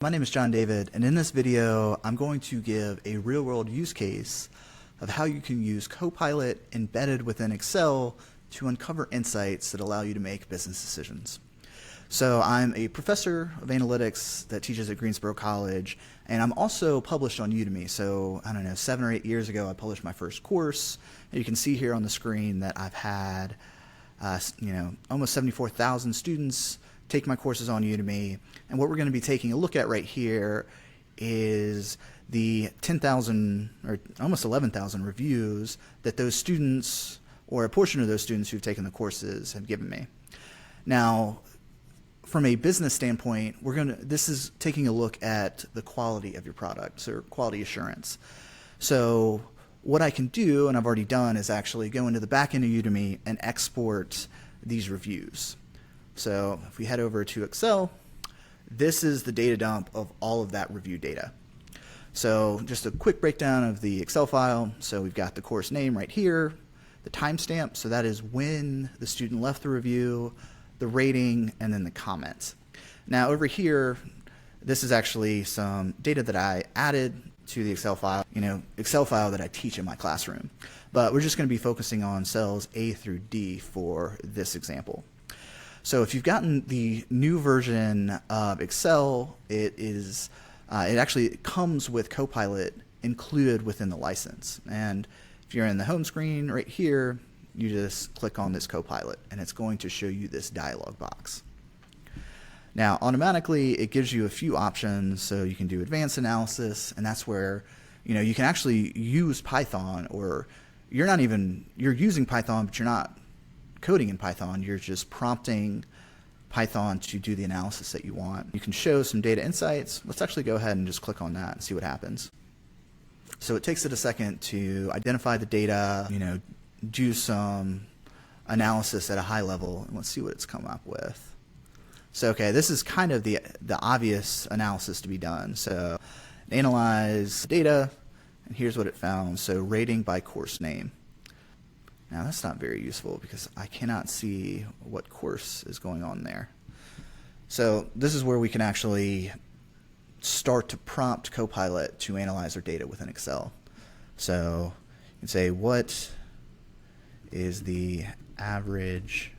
My name is John David, and in this video, I'm going to give a real-world use case of how you can use Copilot embedded within Excel to uncover insights that allow you to make business decisions. So I'm a professor of analytics that teaches at Greensboro College, and I'm also published on Udemy. So I don't know, 7 or 8 years ago, I published my first course. And you can see here on the screen that I've had, almost 74,000 students take my courses on Udemy. And what we're going to be taking a look at right here is the 10,000 or almost 11,000 reviews that those students, or a portion of those students who've taken the courses, have given me. Now, from a business standpoint, this is taking a look at the quality of your product, or quality assurance. So what I can do, and I've already done, is actually go into the back end of Udemy and export these reviews. So if we head over to Excel, this is the data dump of all of that review data. So just a quick breakdown of the Excel file. So we've got the course name right here, the timestamp, so that is when the student left the review, the rating, and then the comments. Now over here, this is actually some data that I added to the Excel file, Excel file that I teach in my classroom. But we're just going to be focusing on cells A through D for this example. So if you've gotten the new version of Excel, it actually comes with Copilot included within the license. And if you're in the home screen right here, you just click on this Copilot, and it's going to show you this dialog box. Now, automatically, it gives you a few options. So you can do advanced analysis, and that's where you can actually use Python, or you're using Python, but you're not coding in Python. You're just prompting Python to do the analysis that you want. You can show some data insights. Let's actually go ahead and just click on that and see what happens. So it takes it a second to identify the data, do some analysis at a high level, and let's see what it's come up with. So okay, this is kind of the obvious analysis to be done. So analyze data, and here's what it found. So rating by course name. Now that's not very useful because I cannot see what course is going on there. So this is where we can actually start to prompt Copilot to analyze our data within Excel. So you can say, what is the average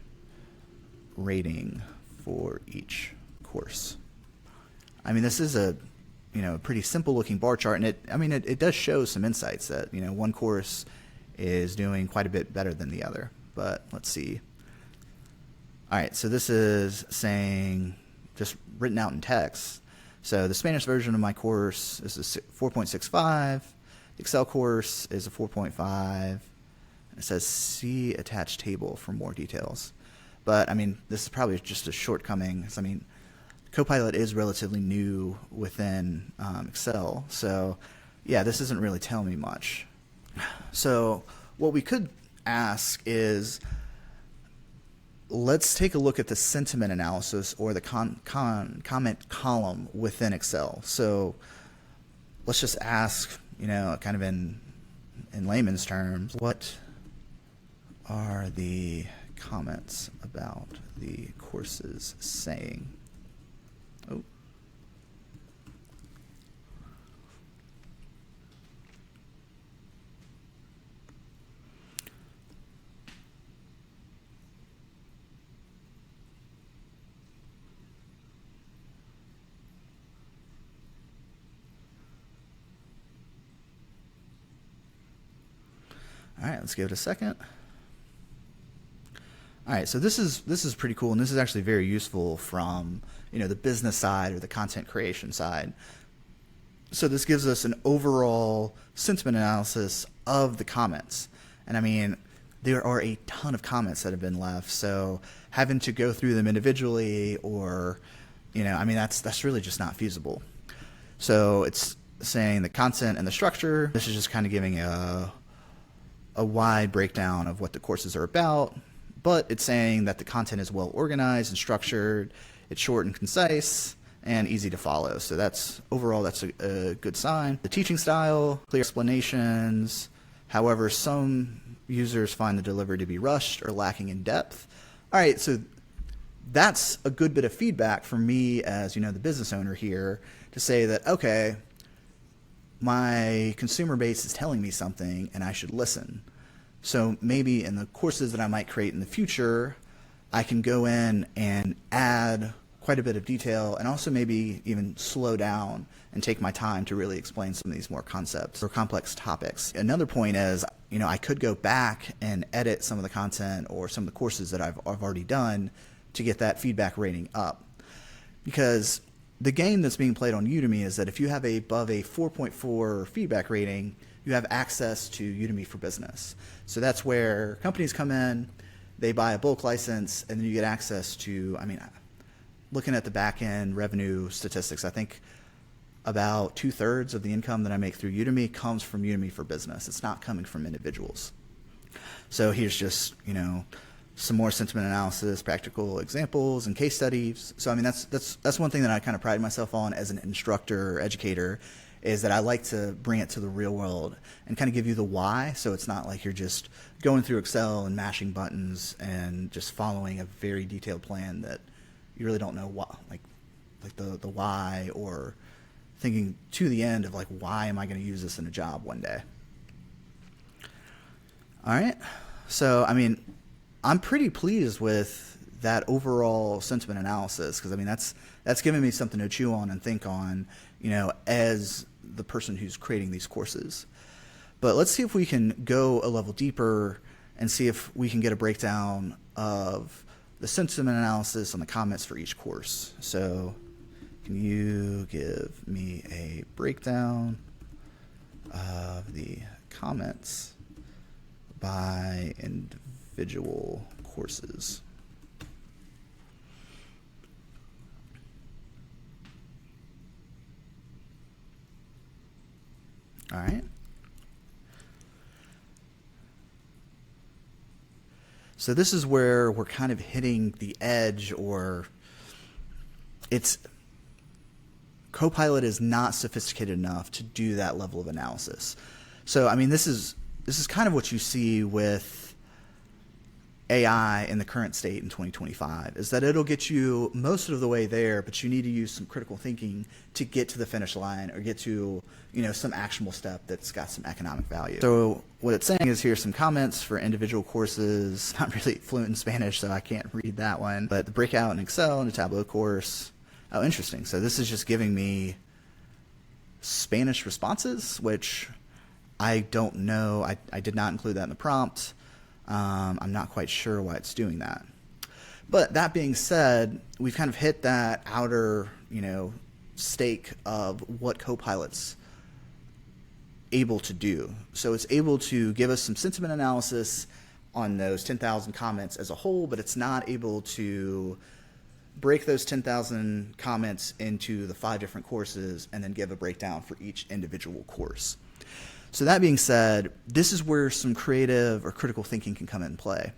rating for each course? I mean, this is a pretty simple looking bar chart, and it does show some insights that one course is doing quite a bit better than the other. But let's see. All right, so this is saying, just written out in text. So the Spanish version of my course is a 4.65. The Excel course is a 4.5. It says see attached table for more details. But this is probably just a shortcoming. Copilot is relatively new within Excel. So yeah, this isn't really telling me much. So what we could ask is, let's take a look at the sentiment analysis, or the comment column within Excel. So let's just ask, kind of in layman's terms, what are the comments about the courses saying? Oh. All right, let's give it a second. All right, so this is pretty cool, and this is actually very useful from the business side or the content creation side. So this gives us an overall sentiment analysis of the comments, and there are a ton of comments that have been left. So having to go through them individually, or that's really just not feasible. So it's saying the content and the structure. This is just kind of giving a wide breakdown of what the courses are about, but it's saying that the content is well organized and structured, it's short and concise, and easy to follow. So overall that's a good sign. The teaching style, clear explanations. However, some users find the delivery to be rushed or lacking in depth. All right, so that's a good bit of feedback for me as the business owner here, to say that, okay, my consumer base is telling me something and I should listen. So maybe in the courses that I might create in the future, I can go in and add quite a bit of detail and also maybe even slow down and take my time to really explain some of these more concepts or complex topics. Another point is, I could go back and edit some of the content or some of the courses that I've already done to get that feedback rating up. Because the game that's being played on Udemy is that if you have above a 4.4 feedback rating, you have access to Udemy for Business. So that's where companies come in, they buy a bulk license, and then you get access to, looking at the back end revenue statistics, I think about 2/3 of the income that I make through Udemy comes from Udemy for Business. It's not coming from individuals. So here's just, some more sentiment analysis, practical examples, and case studies. So that's one thing that I kind of pride myself on as an instructor or educator, is that I like to bring it to the real world and kind of give you the why. So it's not like you're just going through Excel and mashing buttons and just following a very detailed plan that you really don't know why, like the why, or thinking to the end of why am I going to use this in a job one day. All right. So, I'm pretty pleased with that overall sentiment analysis, because that's giving me something to chew on and think on, as the person who's creating these courses. But let's see if we can go a level deeper and see if we can get a breakdown of the sentiment analysis on the comments for each course. So can you give me a breakdown of the comments by individual courses? All right. So this is where we're kind of hitting the edge, or Copilot is not sophisticated enough to do that level of analysis. So this is kind of what you see with AI in the current state in 2025, is that it'll get you most of the way there, but you need to use some critical thinking to get to the finish line, or get to some actionable step that's got some economic value. So what it's saying is, here's some comments for individual courses. I'm really fluent in Spanish, so I can't read that one, but the breakout in Excel and the Tableau course. Oh, interesting. So this is just giving me Spanish responses, which I don't know. I did not include that in the prompt. I'm not quite sure why it's doing that. But that being said, we've kind of hit that outer, stake of what Copilot's able to do. So it's able to give us some sentiment analysis on those 10,000 comments as a whole, but it's not able to break those 10,000 comments into the 5 different courses and then give a breakdown for each individual course. So that being said, this is where some creative or critical thinking can come in play.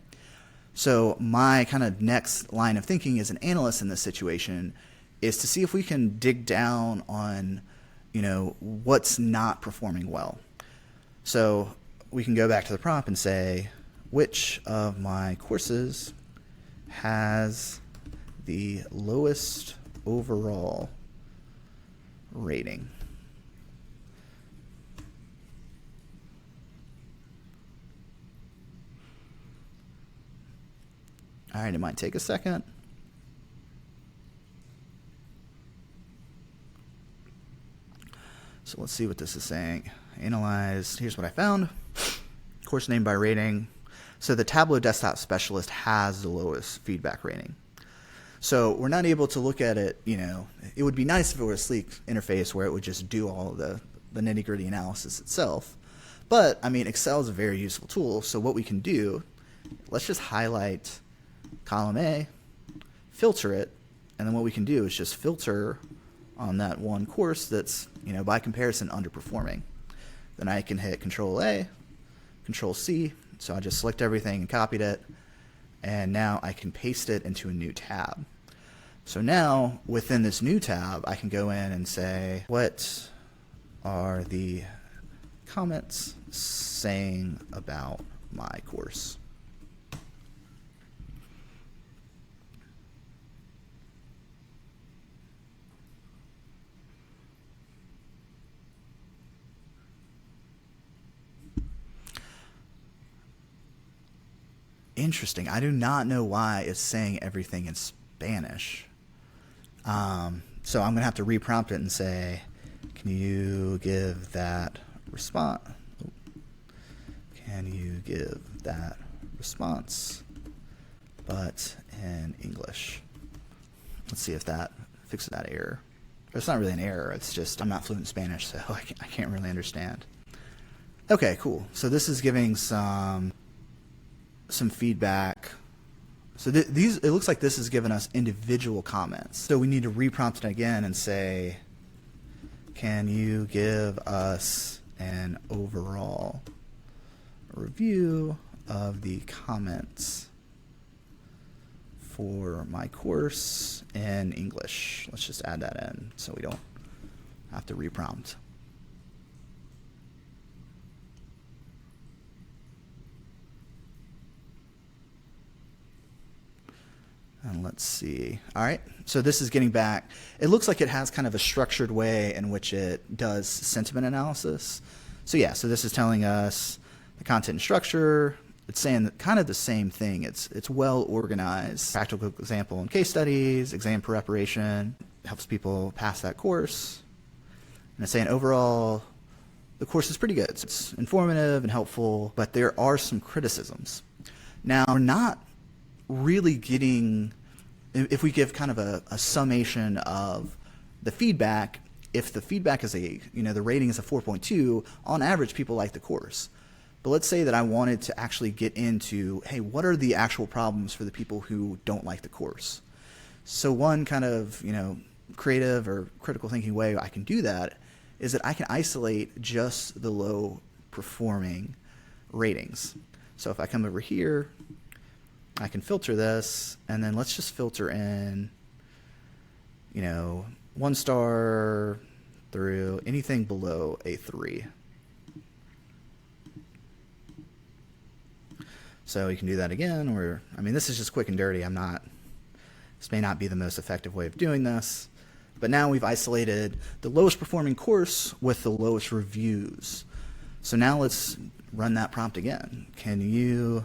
So my kind of next line of thinking as an analyst in this situation is to see if we can dig down on, what's not performing well. So we can go back to the prompt and say, which of my courses has the lowest overall rating? All right, it might take a second. So let's see what this is saying. Analyze, here's what I found. Course name by rating. So the Tableau Desktop Specialist has the lowest feedback rating. So we're not able to look at it, it would be nice if it were a sleek interface where it would just do all of the nitty-gritty analysis itself. But, Excel is a very useful tool. So what we can do, let's just highlight column A, filter it, and then what we can do is just filter on that one course that's, by comparison, underperforming. Then I can hit Control A, Control C, so I just select everything and copied it, and now I can paste it into a new tab. So now, within this new tab, I can go in and say, what are the comments saying about my course? Interesting. I do not know why it's saying everything in Spanish. So I'm going to have to reprompt it and say, can you give that response? Can you give that response, but in English? Let's see if that fixes that error. It's not really an error. It's just I'm not fluent in Spanish, so I can't really understand. Okay, cool. So this is giving some feedback. So it looks like this is giving us individual comments. So we need to reprompt it again and say, can you give us an overall review of the comments for my course in English? Let's just add that in so we don't have to reprompt. And let's see. All right, so this is getting back. It looks like it has kind of a structured way in which it does sentiment analysis. So yeah, so this is telling us the content and structure. It's saying kind of the same thing. It's well organized. Practical example and case studies, exam preparation, helps people pass that course. And it's saying overall, the course is pretty good. It's informative and helpful, but there are some criticisms. Now, we're not really getting, if we give kind of a summation of the feedback, if the feedback is the rating is a 4.2, on average, people like the course. But let's say that I wanted to actually get into, hey, what are the actual problems for the people who don't like the course? So one kind of, creative or critical thinking way I can do that is that I can isolate just the low performing ratings. So if I come over here, I can filter this, and then let's just filter in, 1 star through anything below a 3. So you can do that again, or, this is just quick and dirty. This may not be the most effective way of doing this, but now we've isolated the lowest performing course with the lowest reviews. So now let's run that prompt again. Can you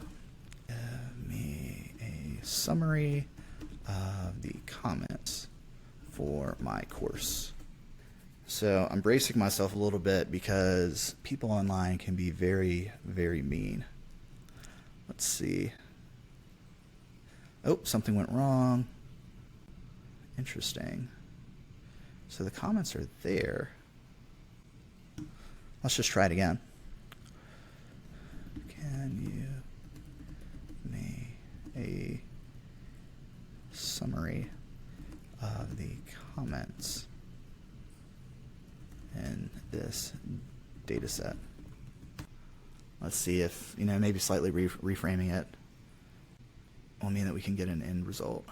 give me a summary of the comments for my course? So I'm bracing myself a little bit because people online can be very, very mean. Let's see. Oh, something went wrong. Interesting. So the comments are there. Let's just try it again. Can you give me a summary of the comments in this data set? Let's see if, maybe slightly reframing it will mean that we can get an end result.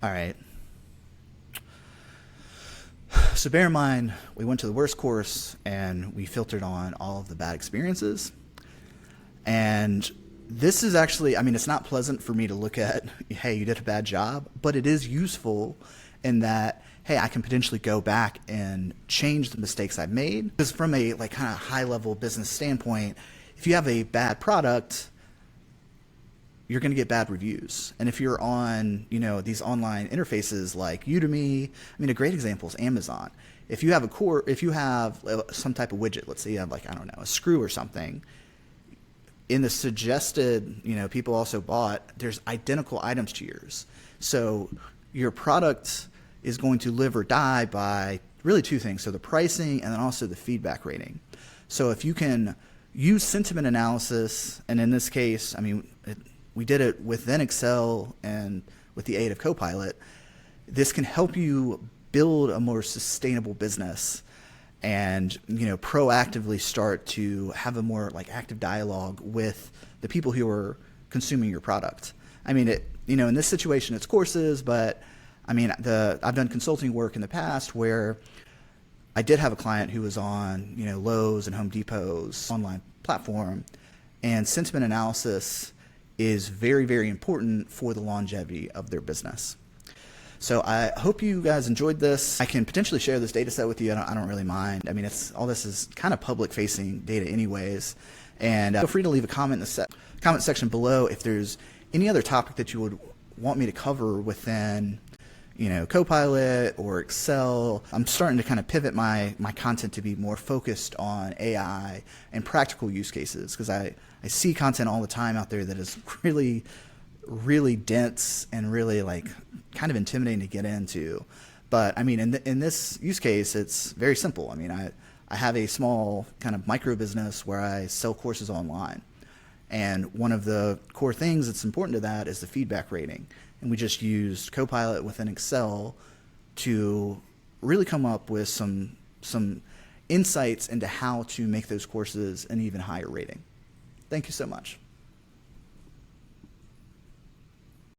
All right. So bear in mind, we went to the worst course and we filtered on all of the bad experiences. And this is actually, it's not pleasant for me to look at, hey, you did a bad job, but it is useful in that, hey, I can potentially go back and change the mistakes I've made. Because from a kind of high level business standpoint, if you have a bad product, you're going to get bad reviews. And if you're on, these online interfaces like Udemy, a great example is Amazon. If you have some type of widget, let's say you have a screw or something, in the suggested, people also bought, there's identical items to yours. So your product is going to live or die by really 2 things. So the pricing and then also the feedback rating. So if you can use sentiment analysis, and in this case, we did it within Excel and with the aid of Copilot, this can help you build a more sustainable business and proactively start to have a more active dialogue with the people who are consuming your product. In this situation it's courses, but I've done consulting work in the past where I did have a client who was on Lowe's and Home Depot's online platform, and sentiment analysis is very, very important for the longevity of their business. So I hope you guys enjoyed this. I can potentially share this data set with you. I don't really mind. I mean, all this is kind of public-facing data anyways. And feel free to leave a comment in the comment section below if there's any other topic that you would want me to cover within, Copilot or Excel. I'm starting to kind of pivot my content to be more focused on AI and practical use cases, because I see content all the time out there that is really, really dense and really kind of intimidating to get into. But I mean, in this use case, it's very simple. I mean, I have a small kind of micro business where I sell courses online. And one of the core things that's important to that is the feedback rating. And we just used Copilot within Excel to really come up with some insights into how to make those courses an even higher rating. Thank you so much.